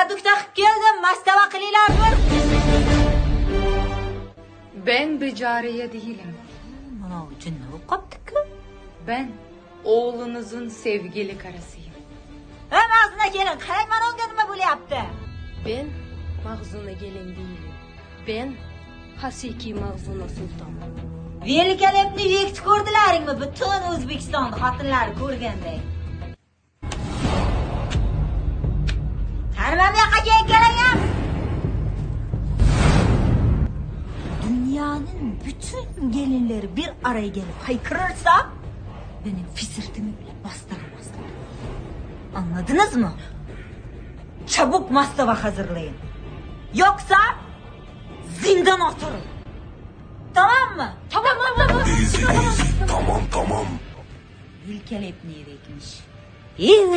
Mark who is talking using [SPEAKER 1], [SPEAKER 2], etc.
[SPEAKER 1] Taradduk takıp geldim. Mastava qilinglar bir.
[SPEAKER 2] Ben becariye değilim.
[SPEAKER 1] Mana uchun nima bo'lib qopti-ku?
[SPEAKER 2] Ben oğlunuzun sevgili karısıyım.
[SPEAKER 1] Mag'zuna kelin, qarang mana unga nima bo'lyapti?
[SPEAKER 3] Ben Mag'zuna gelin değilim. Ben Hasiki Mag'zuna Sultan.
[SPEAKER 1] Velikolepni vekti ko'rdilaringmi? Butun O'zbekiston xotinlari ko'rgandek. Qani bu yoqqa kelgan. Dünyanın bütün gelinleri bir araya gelip haykırırsa benim fisirtimi bile bastıramazlar. Anladınız mı? Çabuk mastava hazırlayın. Yoksa zindan oturun. Tamam mı?
[SPEAKER 3] Tamam.
[SPEAKER 4] Tamam.
[SPEAKER 1] Velikolepni vekmiş. İyi